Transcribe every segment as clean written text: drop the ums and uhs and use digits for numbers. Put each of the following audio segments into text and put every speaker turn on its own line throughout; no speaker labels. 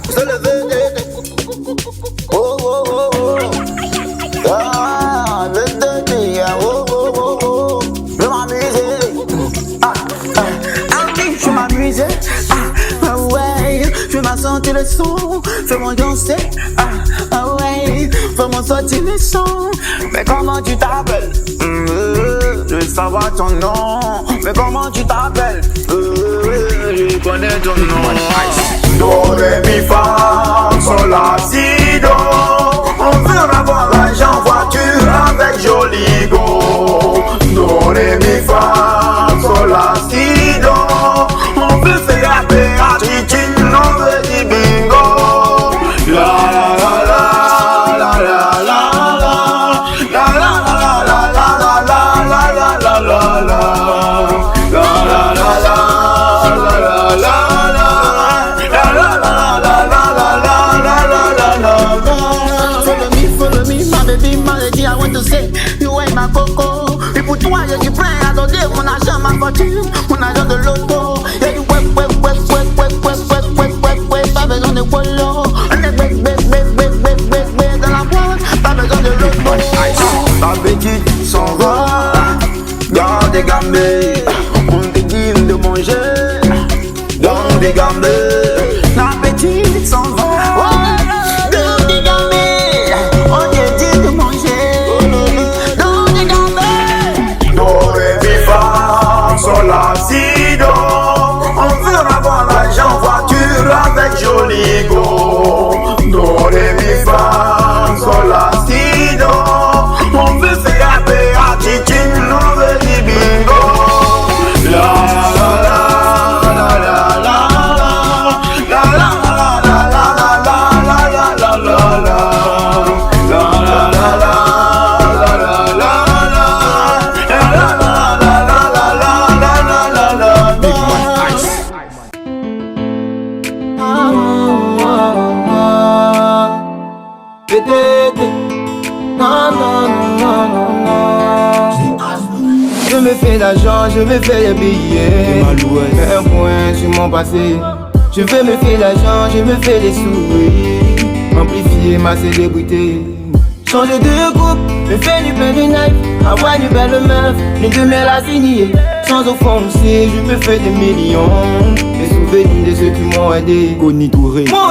C'est le véné. Oh oh oh oh. Ah, le véné. Oh oh oh oh. Je m'amuser. Je vais m'amuser. Ouais. Je vais sentir le son. Je vais danser. Ouais. Fais-moi sortir le son. Mais comment tu t'appelles? Je veux savoir ton nom. Mais comment tu t'appelles? Je connais ton nom. Do, ré, mi, fa, sol, la, si, do. On veut avoir l'argent, voiture avec joli go. Do, ré, mi, fa, sol, la, si, do. On veut faire appeler à Titine, on veut dire bingo. La la la la la la la la la la la la la la la mon argent, ma voiture, mon argent de l'auto. Y'a du pas besoin de polo. On est dans la boîte, pas besoin de l'auto. Ta petite s'en va, garde des gambés. On te dit de manger, dans des gambés. Ta petite s'en va. Avec joli go. Do, ré, mi, fa, sol, la, si, do. On veut faire appeler à Titine, on veut dire bingo. La la la la la la la la la la la la la la.
Je me fais d'argent, je me fais des billets. Mets un point sur mon passé. Je veux me faire d'argent, je me fais des sourires. Amplifier ma célébrité. Changer de groupe, me faire du plein de knife. Avoir une belle meuf, une de mes la signer. Sans offenser, je me fais des millions. Les souvenirs de ceux qui m'ont aidé. Moi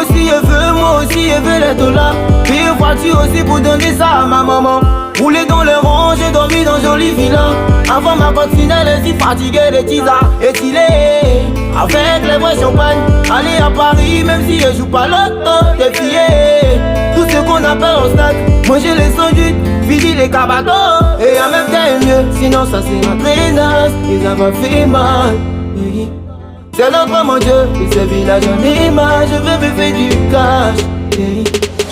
aussi je veux les dollars. Et une voiture aussi pour donner ça à ma maman. Rouler dans les rangs, j'ai dormi dans jolie villa. Avant ma cantine, elle est si fatiguée de tisa. Étilée, avec les vrais champagne. Aller à Paris, même si je joue pas l'auto, défier. Tout ce qu'on appelle en stade. Manger les sandwichs, vider les cabatos. Et en même temps mieux, sinon ça c'est notre traînasse. Ils avaient fait mal. C'est notre mon Dieu, et ce village en image. Je veux me faire du cash.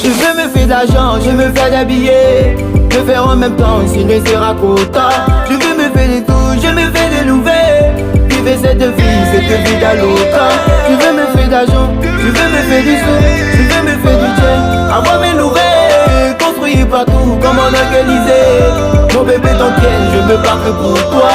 Je veux me faire d'argent, je me fais des billets. Je fais en même temps, sinon c'est racota. Je veux me faire des tours, je me fais des nouvelles. Vivre cette vie d'aloca. Je veux me faire d'argent, je veux me faire du son. Je veux me faire du jet, avoir mes nouvelles. Construire partout comme en Élysée. Mon bébé t'entraîne, je me bats que pour toi.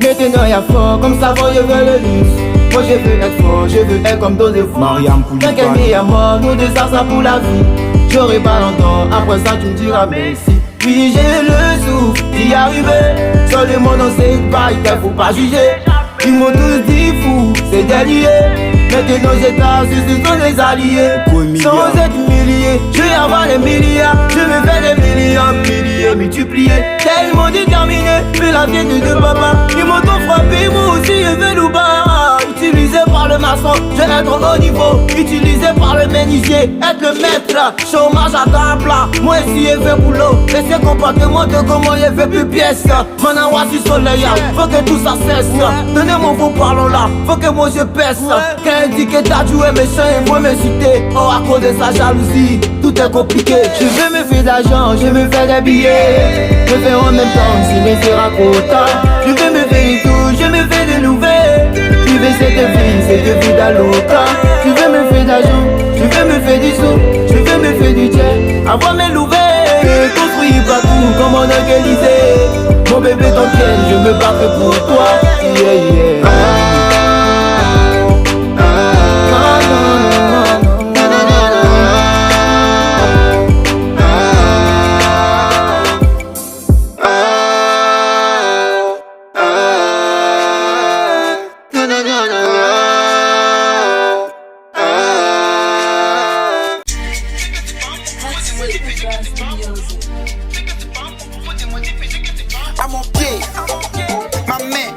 Maintenant y'a fort, comme ça je veux le luxe. Moi je veux être fort, je veux être comme Dosé Fou.
Mariam
T'inquiète mais y'a mort, nous deux ça pour la vie. J'aurai pas longtemps, après ça tu me diras merci. Puis j'ai le souffle d'y arriver. Sur le monde on sait pas, il faut pas juger. Ils m'ont tous dit fou, c'est délié. Maintenant j'étais ce sont des alliés. Sans être humilié, je vais avoir des milliards. Je me fais des millions, multipliés. Tellement déterminé, mais la vie de papa. Ils m'ont tout frappé, moi aussi je vais nous battre. Utilisé par le maçon, je vais être au haut niveau. Utilisé par le menuisier, être le maître là. Chômage à table là, moi aussi je fais boulot. Et ce comportement de comment je fais plus pièce. Maintenant voici soleil, faut que tout ça cesse. Donnez-moi vos parlons là, faut que moi je pèse. Quand il dit que t'as joué méchant, il faut me citer. Oh à cause de sa jalousie, tout est compliqué. Je veux me faire d'argent, je me fais des billets. Je fais en même temps, sinon c'est racota. Je veux me faire du tout, je me fais des nouvelles. Je veux cette vie d'aloca. Je veux me faire d'argent, Je veux me faire du sou, je veux me faire du jet. Avoir mes louvets, construire partout comme en Élysée. Mon bébé t'inquiète, je me battrai pour toi. Yeah, yeah.
À mon pied, ma main,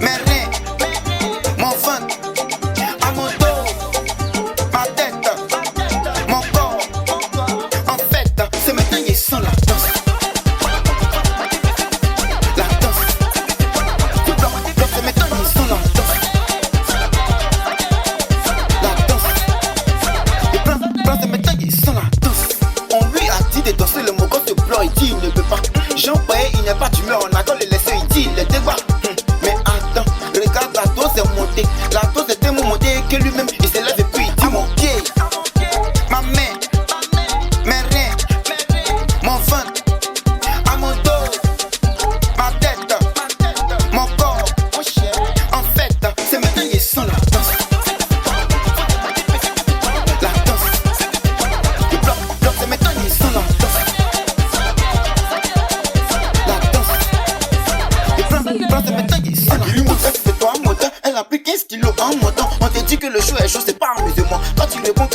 mes reins, mon ventre, à mon dos, ma tête, mon corps. En fait, c'est maintenant ils sont la danse. La danse. Tout blanc, c'est maintenant ils sont la danse. La danse. Les blancs, c'est maintenant ils sont la danse. On lui a dit de danser le mot quand ce blanc il dit il ne peut pas. Jean Paye, il n'est pas d'humeur, on a qu'à le laisser, il dit le débat. Mais attends, regarde, la dose est montée. La dose est tellement montée que lui-même, il se lève et puis il dit mon pied, ma main, mes reins, mon ventre, à mon dos, ma tête, mon corps. En fait, c'est maintenant ils sont la danse. La danse. Le bloc, c'est maintenant ils sont la danse. Elle a pris 15 kilos en montant. On te dit que le show est chaud, c'est pas amusement. Quand tu réponds,